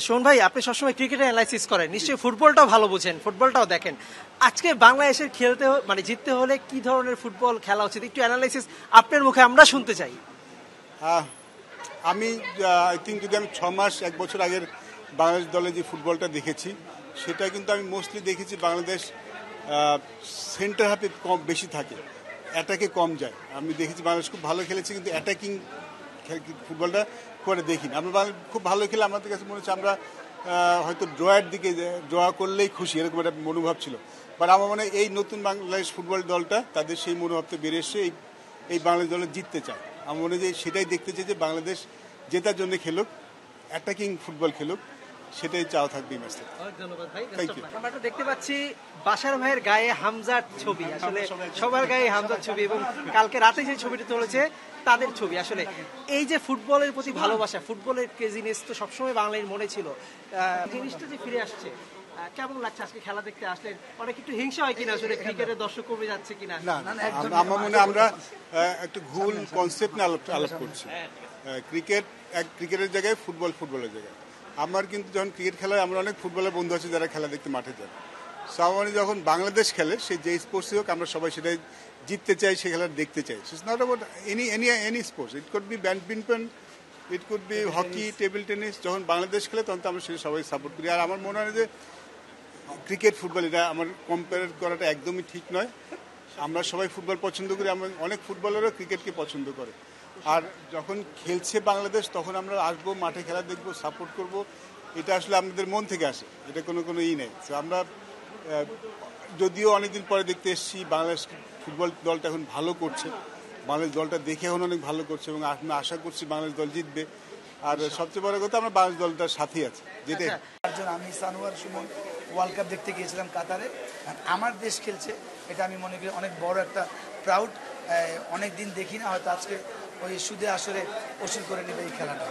শোন ভাই, আপনি সবসময় ক্রিকেটে অ্যানালাইসিস করেন, নিশ্চয়ই ফুটবলটাও ভালো বুঝেন, ফুটবলটাও দেখেন। আজকে বাংলাদেশের খেলতে মানে জিততে হলে কি ধরনের ফুটবল খেলা উচিত, একটু অ্যানালাইসিস আপনার মুখে আমরা শুনতে চাই। আমি আই থিঙ্ক যদি আমি 6 মাস 1 বছর আগের বাংলাদেশ দলে যে ফুটবলটা দেখেছি, সেটা কিন্তু আমি মোস্টলি দেখেছি বাংলাদেশ সেন্টার হাফে কম বেশি থাকে, অ্যাটাকে কম যায়। আমি দেখেছি বাংলাদেশ খুব ভালো খেলেছে, কিন্তু অ্যাটাকিং ফুটবলটা করে দেখিনি। আমরা খুব ভালো খেলে আমাদের কাছে মনে হচ্ছে আমরা হয়তো ড্রয়ের দিকে ড্র করলেই খুশি, এরকম একটা মনোভাব ছিল। বাট আমার মনে হয় এই নতুন বাংলাদেশ ফুটবল দলটা তাদের সেই মনোভাবটা বেড়ে এসে এই বাংলাদেশ দলে জিততে চায়। আমার মনে হয় সেটাই দেখতে চাই যে বাংলাদেশ জেতার জন্য খেলুক, অ্যাটাকিং ফুটবল খেলুক, সেটাই চাওয়া থাকবে এই ম্যাচে। আমরা তো দেখতে পাচ্ছি বাশার ভাইয়ের গায়ে হামজার ছবি, আসলে সবার গায়ে হামজার ছবি, এবং কালকে রাতে যে ছবিটা তুলেছে তাদের ছবি। আসলে এই যে ফুটবলের প্রতি ভালোবাসা, ফুটবলের ক্রেজিনেস তো সবসময় বাংলার মনে ছিল, জিনিসটা যে ফিরে আসছে, কেমন লাগছে আজকে খেলা দেখতে আসলে? অনেক একটু হিংসা হয় কিনা আসলে, ক্রিকেটের দর্শক কমে যাচ্ছে কিনা? না, আমার মনে হয় আমরা একটু ভুল কনসেপ্ট নিয়ে আলাপ করছি। ক্রিকেটের জায়গায় ফুটবলের জায়গায়। আমার কিন্তু যখন ক্রিকেট খেলা হয়, আমরা অনেক ফুটবলের বন্ধু আছে যারা খেলা দেখতে মাঠে যায়। সামান্য যখন বাংলাদেশ খেলে, সে যে স্পোর্টসই হোক, আমরা সবাই সেটাই জিততে চাই, সে খেলা দেখতে চাই। It's not about any sports, it could be badminton, it could be hockey, table tennis. যখন বাংলাদেশ খেলে তখন তো আমরা সেটা সবাই সাপোর্ট করি। আর আমার মনে হয় যে ক্রিকেট ফুটবল এটা আমার কম্পেয়ার করাটা একদমই ঠিক নয়। আমরা সবাই ফুটবল পছন্দ করি, আমরা অনেক ফুটবলারও ক্রিকেটকে পছন্দ করে। আর যখন খেলছে বাংলাদেশ, তখন আমরা আসবো, মাঠে খেলা দেখবো, সাপোর্ট করব। এটা আসলে আমাদের মন থেকে আসে, এটা কোনো নেই। তো আমরা যদিও অনেকদিন পরে দেখতে এসেছি বাংলাদেশ ফুটবল দলটা এখন ভালো করছে, বাংলাদেশ দলটা দেখে এখন অনেক ভালো করছে, এবং আমরা আশা করছি বাংলাদেশ দল জিতবে। আর সবচেয়ে বড় কথা, আমরা বাংলাদেশ দলটার সাথেই আছি। যেটা আমি সানোয়ার সুমন ওয়ার্ল্ড কাপ দেখতে গিয়েছিলাম কাতারে, আমার দেশ খেলছে, এটা আমি মনে করি অনেক বড় একটা প্রাউড। অনেক দিন দেখি না, হয়তো আজকে ওই সুদে আসরে ওসুল করে নেবে এই খেলাটা।